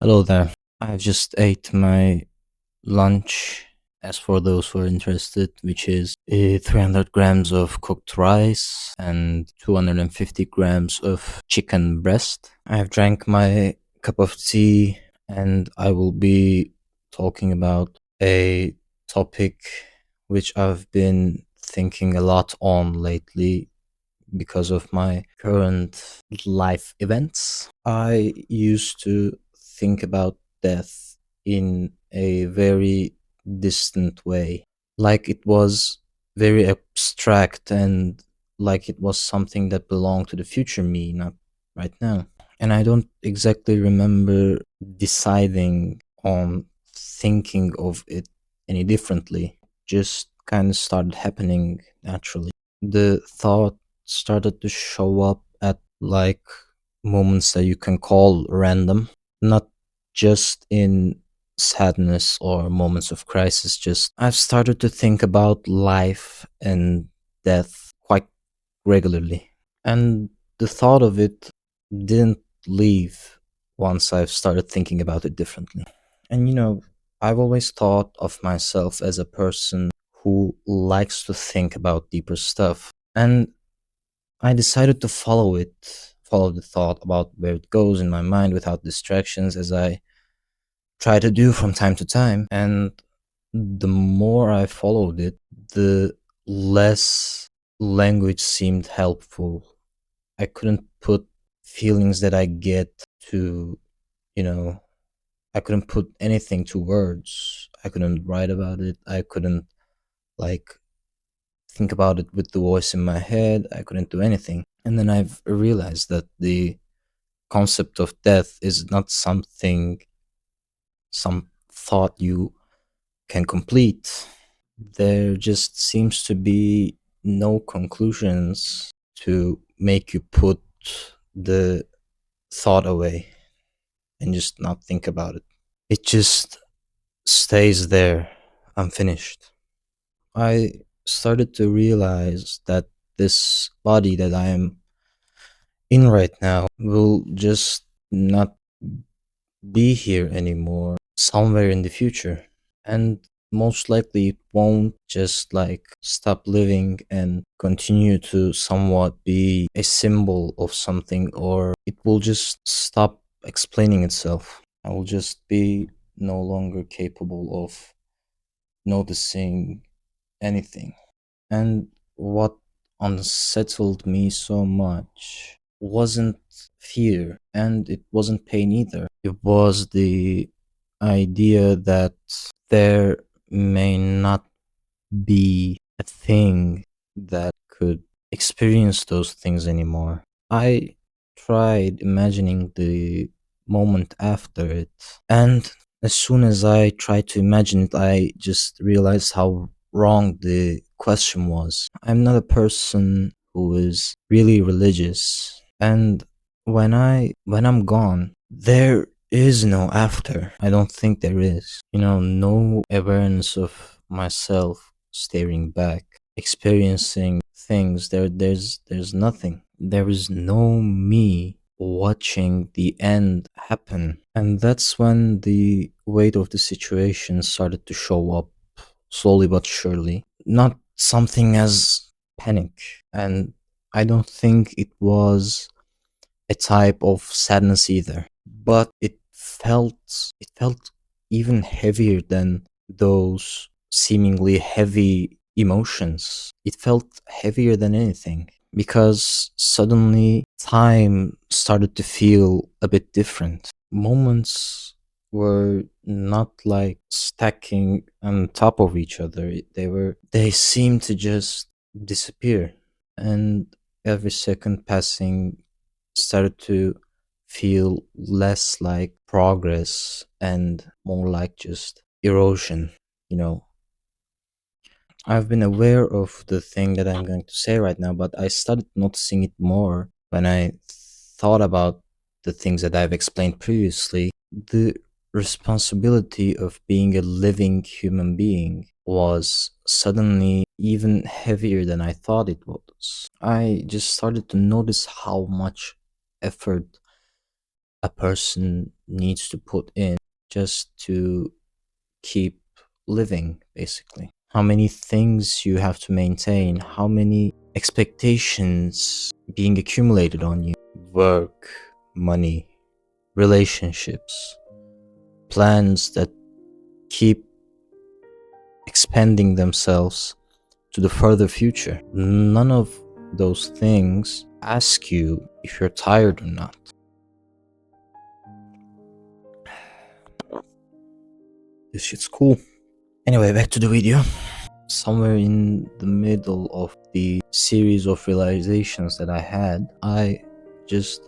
Hello there. I've just ate my lunch, as for those who are interested, which is 300 grams of cooked rice and 250 grams of chicken breast. I've drank my cup of tea and I will be talking about a topic which I've been thinking a lot on lately because of my current life events. I used to think about death in a very distant way, like it was very abstract and like it was something that belonged to the future me, not right now. And I don't exactly remember deciding on thinking of it any differently. Just kind of started happening naturally. The thought started to show up at like moments that you can call random, not just in sadness or moments of crisis. Just I've started to think about life and death quite regularly. And the thought of it didn't leave once I've started thinking about it differently. And I've always thought of myself as a person who likes to think about deeper stuff. And I decided to follow the thought about where it goes in my mind without distractions, as I try to do from time to time. And the more I followed it, the less language seemed helpful. I couldn't put feelings that I get to, you know, I couldn't put anything to words. I couldn't write about it. I couldn't, like, think about it with the voice in my head. I couldn't do anything. And then I've realized that the concept of death is not some thought you can complete. There just seems to be no conclusions to make you put the thought away and just not think about it. It just stays there, unfinished. I started to realize that this body that I am in right now will just not be here anymore somewhere in the future. And most likely it won't just like stop living and continue to somewhat be a symbol of something, or it will just stop explaining itself. I will just be no longer capable of noticing anything. And what unsettled me so much wasn't fear and it wasn't pain either. It was the idea that there may not be a thing that could experience those things anymore. I tried imagining the moment after it, and as soon as I tried to imagine it, I just realized how wrong the question was. I'm not a person who is really religious, and when I'm gone, there is no after. I don't think there is. No awareness of myself staring back, experiencing things. There's nothing. There is no me watching the end happen. And that's when the weight of the situation started to show up slowly but surely. Not something as panic. And I don't think it was a type of sadness either. But it felt even heavier than those seemingly heavy emotions. It felt heavier than anything because suddenly time started to feel a bit different. Moments were not like stacking on top of each other. They seemed to just disappear. And every second passing started to feel less like progress and more like just erosion. You know, I've been aware of the thing that I'm going to say right now, but I started noticing it more when I thought about the things that I've explained previously. The responsibility of being a living human being was suddenly even heavier than I thought it was. I just started to notice how much effort a person needs to put in just to keep living, basically. How many things you have to maintain, how many expectations being accumulated on you. Work, money, relationships, plans that keep expanding themselves to the further future. None of those things ask you if you're tired or not. This shit's cool. Anyway, back to the video. Somewhere in the middle of the series of realizations that I had, I just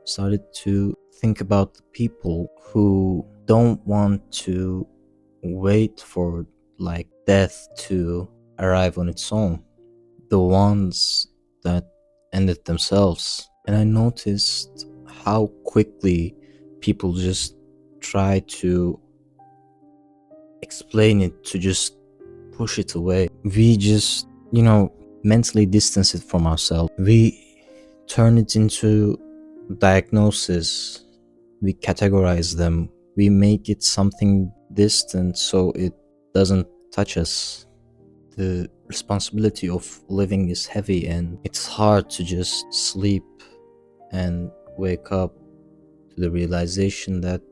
started to think about the people who don't want to wait for like death to arrive on its own, the ones that ended themselves. And I noticed how quickly people just try to explain it, to just push it away. We just, mentally distance it from ourselves. We turn it into diagnosis. We categorize them. We make it something distant so it doesn't touch us. The responsibility of living is heavy, and it's hard to just sleep and wake up to the realization that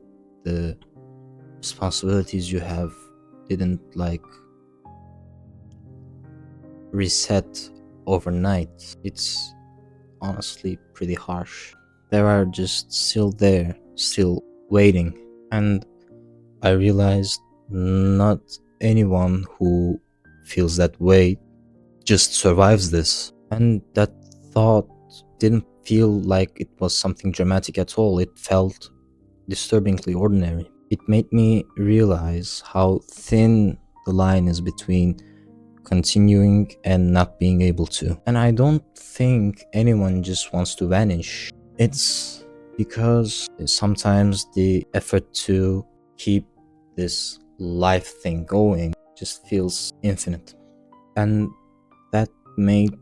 the responsibilities you have didn't reset overnight. It's honestly pretty harsh. They are just still there, still waiting. And I realized not anyone who feels that way just survives this. And that thought didn't feel like it was something dramatic at all. It felt disturbingly ordinary. It made me realize how thin the line is between continuing and not being able to. And I don't think anyone just wants to vanish. It's because sometimes the effort to keep this life thing going just feels infinite. And that made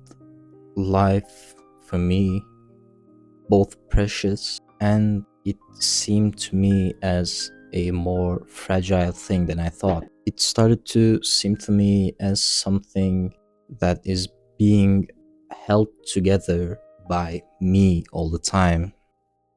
life for me both precious, and it seemed to me as a more fragile thing than I thought. It started to seem to me as something that is being held together by me all the time,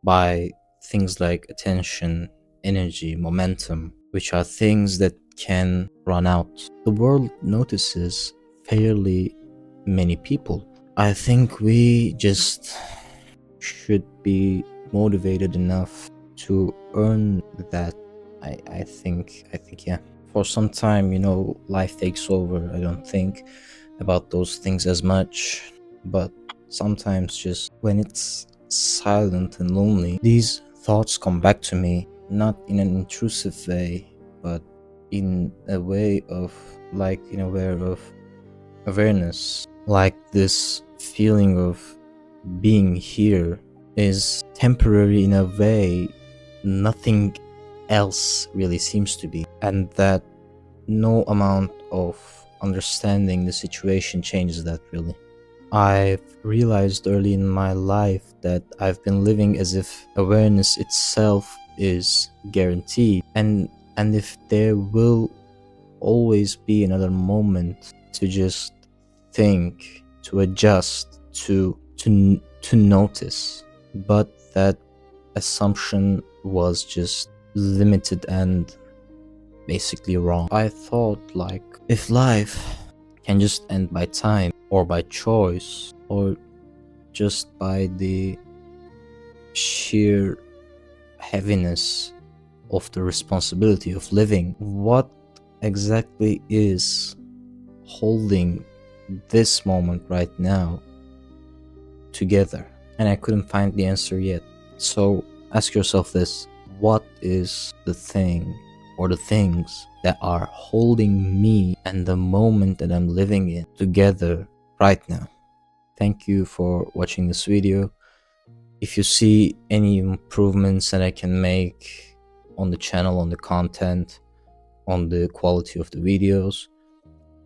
by things like attention, energy, momentum, which are things that can run out. The world notices fairly many people. I think we just should be motivated enough to earn that. I think yeah. For some time, life takes over. I don't think about those things as much, but sometimes just when it's silent and lonely, these thoughts come back to me, not in an intrusive way, but in a way of awareness, like this feeling of being here is temporary in a way nothing else really seems to be, and that no amount of understanding the situation changes that really. I've realized early in my life that I've been living as if awareness itself is guaranteed, and if there will always be another moment to just think, to adjust, to notice. But that assumption was just limited and basically wrong. I thought, if life can just end by time, or by choice, or just by the sheer heaviness of the responsibility of living, what exactly is holding this moment right now together? And I couldn't find the answer yet. So ask yourself this: what is the thing or the things that are holding me and the moment that I'm living in together right now? Thank you for watching this video. If you see any improvements that I can make on the channel, on the content, on the quality of the videos,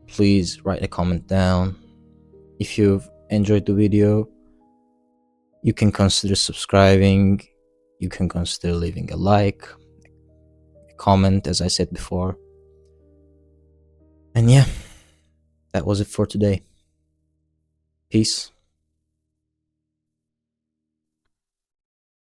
please write a comment down. If you've enjoyed the video, you can consider subscribing you can consider leaving a like, a comment, as I said before. And yeah, that was it for today. Peace.